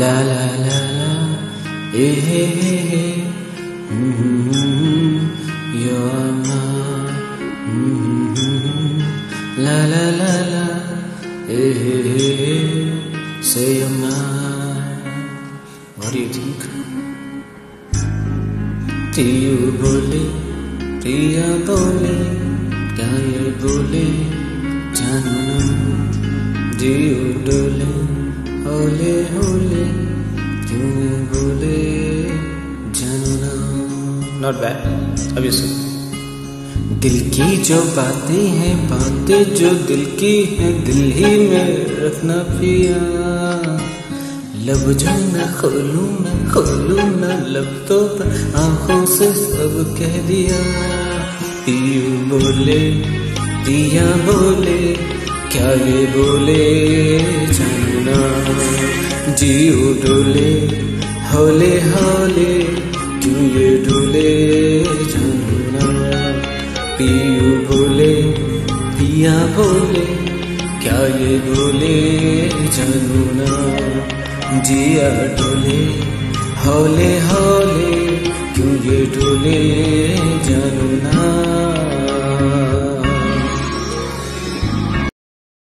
La la la la, eh eh eh, you're mine. La la la la, eh eh eh, say you're mine. What do you think? Priya bole, priya bole, kya ye bole, jano na, diyo dole. होले होले क्यों बोले जानो ना. Not bad. अब ये सुन. दिल की जो बातें हैं, बातें जो दिल की हैं, दिल ही में रखना पिया. लब जो मैं खोलूं ना लब तो आंखों से सब कह दिया. पियू बोले पिया बोले क्या ये बोले जाना. जियो डोले हौले हौले क्यों ये डोले जाना. पियू बोले पिया बोले क्या ये बोले जाना. जिया डोले हौले हौले क्यों ये डोले जाना.